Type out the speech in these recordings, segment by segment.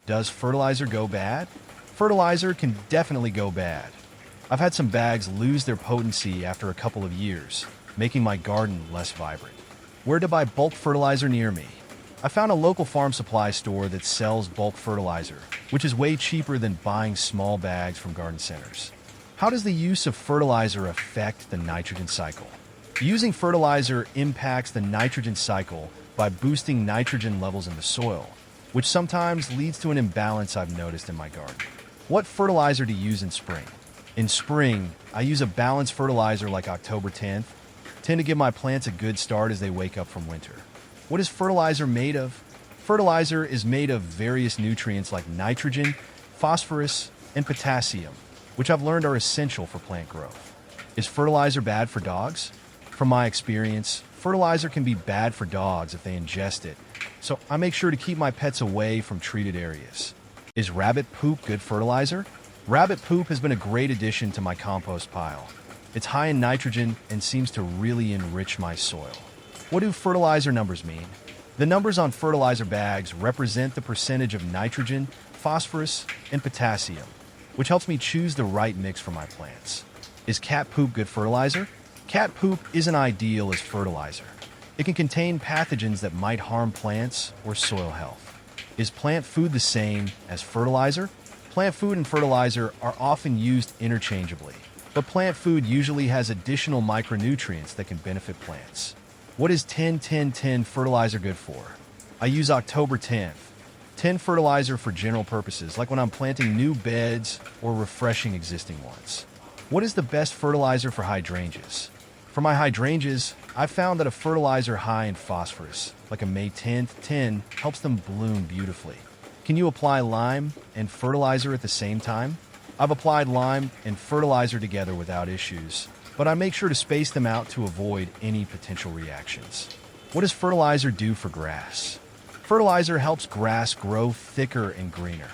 Does fertilizer go bad? Fertilizer can definitely go bad. I've had some bags lose their potency after a couple of years, making my garden less vibrant. Where to buy bulk fertilizer near me? I found a local farm supply store that sells bulk fertilizer, which is way cheaper than buying small bags from garden centers. How does the use of fertilizer affect the nitrogen cycle? Using fertilizer impacts the nitrogen cycle by boosting nitrogen levels in the soil, which sometimes leads to an imbalance I've noticed in my garden. What fertilizer to use in spring? In spring, I use a balanced fertilizer like October 10th, tend to give my plants a good start as they wake up from winter. What is fertilizer made of? Fertilizer is made of various nutrients like nitrogen, phosphorus, and potassium, which I've learned are essential for plant growth. Is fertilizer bad for dogs? From my experience, fertilizer can be bad for dogs if they ingest it, so I make sure to keep my pets away from treated areas. Is rabbit poop good fertilizer? Rabbit poop has been a great addition to my compost pile. It's high in nitrogen and seems to really enrich my soil. What do fertilizer numbers mean? The numbers on fertilizer bags represent the percentage of nitrogen, phosphorus, and potassium, which helps me choose the right mix for my plants. Is cat poop good fertilizer? Cat poop isn't ideal as fertilizer. It can contain pathogens that might harm plants or soil health. Is plant food the same as fertilizer? Plant food and fertilizer are often used interchangeably, but plant food usually has additional micronutrients that can benefit plants. What is 10-10-10 fertilizer good for? I use October 10th. 10 fertilizer for general purposes, like when I'm planting new beds or refreshing existing ones. What is the best fertilizer for hydrangeas? For my hydrangeas, I've found that a fertilizer high in phosphorus, like a May 10th 10, helps them bloom beautifully. Can you apply lime and fertilizer at the same time? I've applied lime and fertilizer together without issues, but I make sure to space them out to avoid any potential reactions. What does fertilizer do for grass? Fertilizer helps grass grow thicker and greener.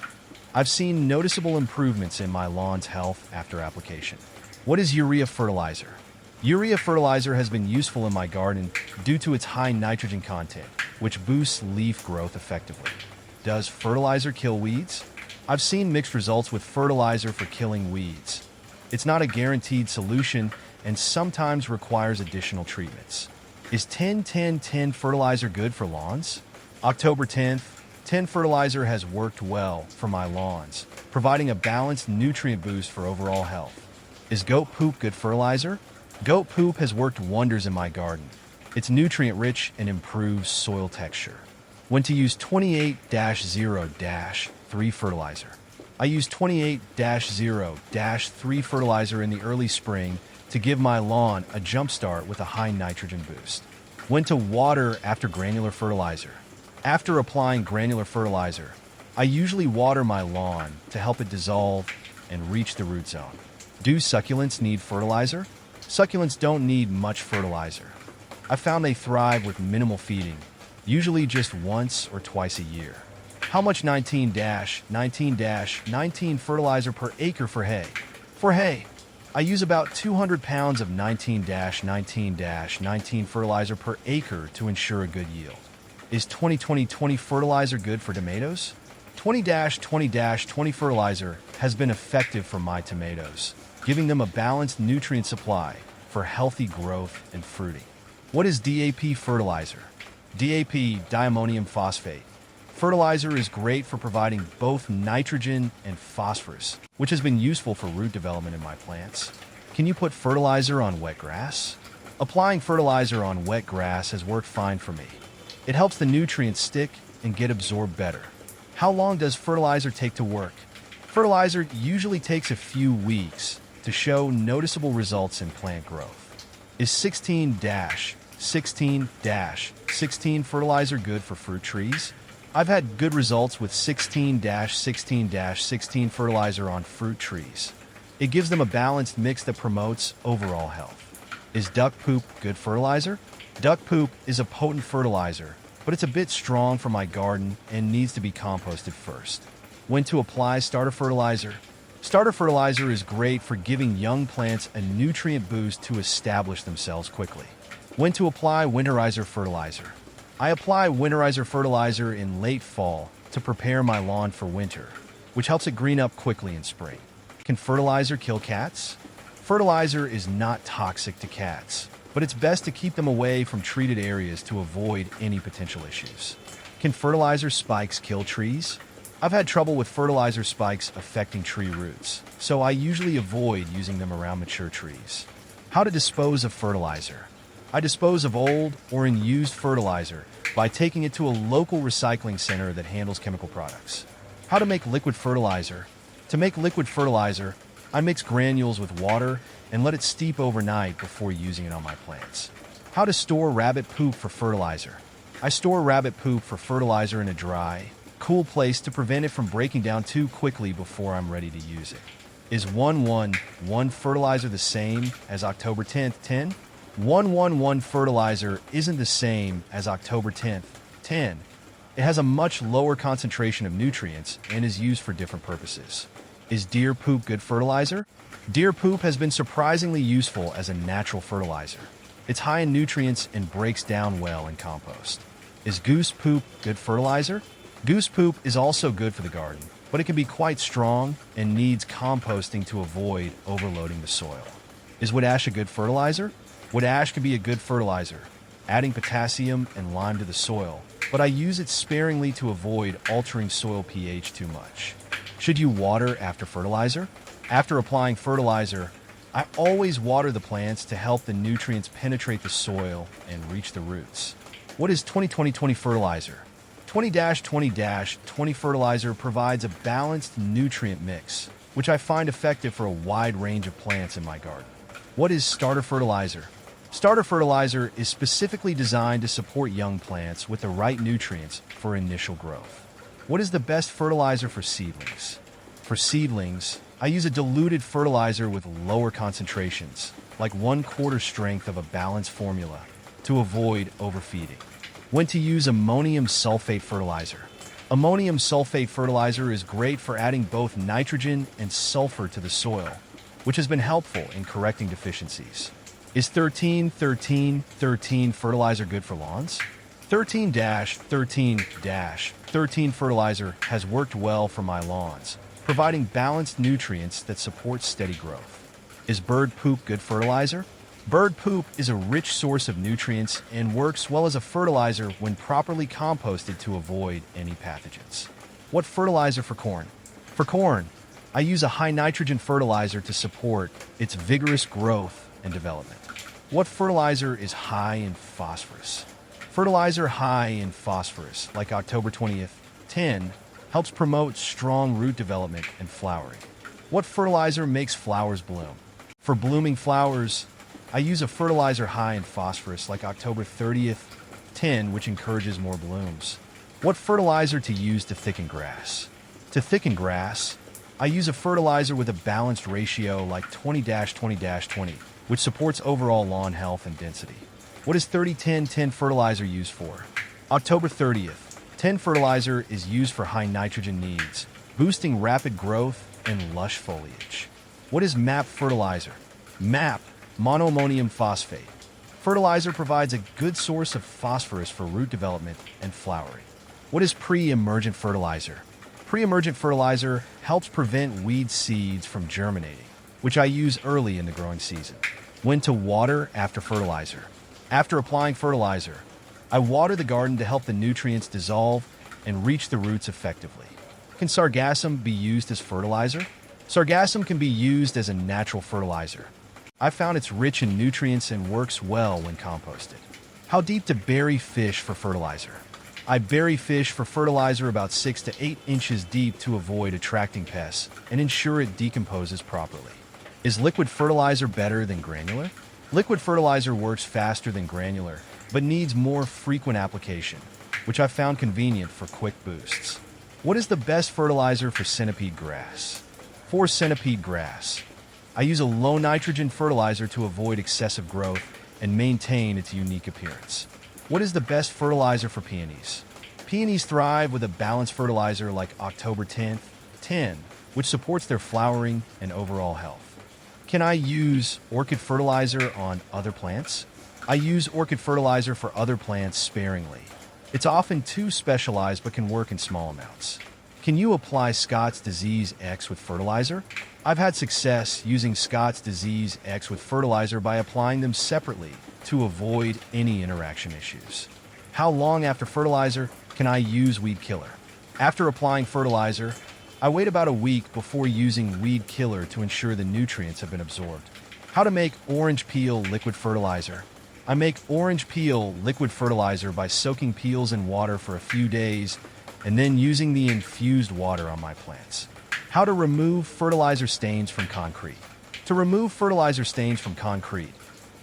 I've seen noticeable improvements in my lawn's health after application. What is urea fertilizer? Urea fertilizer has been useful in my garden due to its high nitrogen content, which boosts leaf growth effectively. Does fertilizer kill weeds? I've seen mixed results with fertilizer for killing weeds. It's not a guaranteed solution and sometimes requires additional treatments. Is 10-10-10 fertilizer good for lawns? October 10th, 10 fertilizer has worked well for my lawns, providing a balanced nutrient boost for overall health. Is goat poop good fertilizer? Goat poop has worked wonders in my garden. It's nutrient-rich and improves soil texture. When to use 28-0-3 fertilizer. I use 28-0-3 fertilizer in the early spring to give my lawn a jump start with a high nitrogen boost. When to water after granular fertilizer. After applying granular fertilizer, I usually water my lawn to help it dissolve and reach the root zone. Do succulents need fertilizer? Succulents don't need much fertilizer. I found they thrive with minimal feeding, usually just once or twice a year. How much 19-19-19 fertilizer per acre for hay? For hay, I use about 200 pounds of 19-19-19 fertilizer per acre to ensure a good yield. Is 20-20-20 fertilizer good for tomatoes? 20-20-20 fertilizer has been effective for my tomatoes, giving them a balanced nutrient supply for healthy growth and fruiting. What is DAP fertilizer? DAP, diammonium phosphate. Fertilizer is great for providing both nitrogen and phosphorus, which has been useful for root development in my plants. Can you put fertilizer on wet grass? Applying fertilizer on wet grass has worked fine for me. It helps the nutrients stick and get absorbed better. How long does fertilizer take to work? Fertilizer usually takes a few weeks to show noticeable results in plant growth. Is 16-16-16 fertilizer good for fruit trees? I've had good results with 16-16-16 fertilizer on fruit trees. It gives them a balanced mix that promotes overall health. Is duck poop good fertilizer? Duck poop is a potent fertilizer, but it's a bit strong for my garden and needs to be composted first. When to apply starter fertilizer? Starter fertilizer is great for giving young plants a nutrient boost to establish themselves quickly. When to apply winterizer fertilizer? I apply winterizer fertilizer in late fall to prepare my lawn for winter, which helps it green up quickly in spring. Can fertilizer kill cats? Fertilizer is not toxic to cats, but it's best to keep them away from treated areas to avoid any potential issues. Can fertilizer spikes kill trees? I've had trouble with fertilizer spikes affecting tree roots, so I usually avoid using them around mature trees. How to dispose of fertilizer? I dispose of old or unused fertilizer by taking it to a local recycling center that handles chemical products. How to make liquid fertilizer? To make liquid fertilizer, I mix granules with water and let it steep overnight before using it on my plants. How to store rabbit poop for fertilizer? I store rabbit poop for fertilizer in a dry, cool place to prevent it from breaking down too quickly before I'm ready to use it. Is 111 fertilizer the same as October 10th 10? 111 fertilizer isn't the same as October 10th 10. It has a much lower concentration of nutrients and is used for different purposes. Is deer poop good fertilizer? Deer poop has been surprisingly useful as a natural fertilizer. It's high in nutrients and breaks down well in compost. Is goose poop good fertilizer? Goose poop is also good for the garden, but it can be quite strong and needs composting to avoid overloading the soil. Is wood ash a good fertilizer? Wood ash can be a good fertilizer, adding potassium and lime to the soil, but I use it sparingly to avoid altering soil pH too much. Should you water after fertilizer? After applying fertilizer, I always water the plants to help the nutrients penetrate the soil and reach the roots. What is 20-20-20 fertilizer? 20-20-20 fertilizer provides a balanced nutrient mix, which I find effective for a wide range of plants in my garden. What is starter fertilizer? Starter fertilizer is specifically designed to support young plants with the right nutrients for initial growth. What is the best fertilizer for seedlings? For seedlings, I use a diluted fertilizer with lower concentrations, like 1/4 strength of a balanced formula, to avoid overfeeding. When to use ammonium sulfate fertilizer? Ammonium sulfate fertilizer is great for adding both nitrogen and sulfur to the soil, which has been helpful in correcting deficiencies. Is 13-13-13 fertilizer good for lawns? 13-13-13 fertilizer has worked well for my lawns, providing balanced nutrients that support steady growth. Is bird poop good fertilizer? Bird poop is a rich source of nutrients and works well as a fertilizer when properly composted to avoid any pathogens. What fertilizer for corn? For corn, I use a high nitrogen fertilizer to support its vigorous growth and development. What fertilizer is high in phosphorus? Fertilizer high in phosphorus, like October 20th 10, helps promote strong root development and flowering. What fertilizer makes flowers bloom? For blooming flowers, I use a fertilizer high in phosphorus, like October 30th 10, which encourages more blooms. What fertilizer to use to thicken grass? To thicken grass, I use a fertilizer with a balanced ratio like 20-20-20, which supports overall lawn health and density. What is 30-10-10 fertilizer used for? October 30th, 10 fertilizer is used for high nitrogen needs, boosting rapid growth and lush foliage. What is MAP fertilizer? MAP, monoammonium phosphate. Fertilizer provides a good source of phosphorus for root development and flowering. What is pre-emergent fertilizer? Pre-emergent fertilizer helps prevent weed seeds from germinating, which I use early in the growing season. When to water after fertilizer? After applying fertilizer, I water the garden to help the nutrients dissolve and reach the roots effectively. Can sargassum be used as fertilizer? Sargassum can be used as a natural fertilizer. I found it's rich in nutrients and works well when composted. How deep to bury fish for fertilizer? I bury fish for fertilizer about 6 to 8 inches deep to avoid attracting pests and ensure it decomposes properly. Is liquid fertilizer better than granular? Liquid fertilizer works faster than granular, but needs more frequent application, which I found convenient for quick boosts. What is the best fertilizer for centipede grass? For centipede grass, I use a low nitrogen fertilizer to avoid excessive growth and maintain its unique appearance. What is the best fertilizer for peonies? Peonies thrive with a balanced fertilizer like October 10th 10, which supports their flowering and overall health. Can I use orchid fertilizer on other plants? I use orchid fertilizer for other plants sparingly. It's often too specialized but can work in small amounts. Can you apply Scott's Disease X with fertilizer? I've had success using Scott's Disease X with fertilizer by applying them separately to avoid any interaction issues. How long after fertilizer can I use weed killer? After applying fertilizer, I wait about a week before using weed killer to ensure the nutrients have been absorbed. How to make orange peel liquid fertilizer? I make orange peel liquid fertilizer by soaking peels in water for a few days and then using the infused water on my plants. How to remove fertilizer stains from concrete? To remove fertilizer stains from concrete,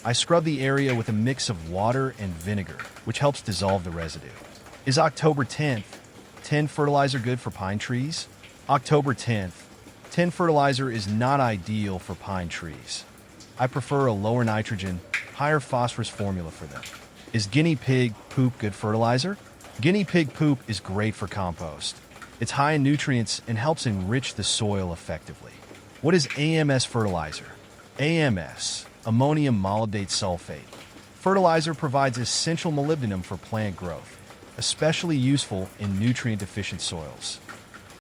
I scrub the area with a mix of water and vinegar, which helps dissolve the residue. Is October 10th, 10 fertilizer good for pine trees? October 10th, 10 fertilizer is not ideal for pine trees. I prefer a lower nitrogen, higher phosphorus formula for them. Is guinea pig poop good fertilizer? Guinea pig poop is great for compost. It's high in nutrients and helps enrich the soil effectively. What is AMS fertilizer? AMS, ammonium molybdate sulfate. Fertilizer provides essential molybdenum for plant growth, especially useful in nutrient-deficient soils.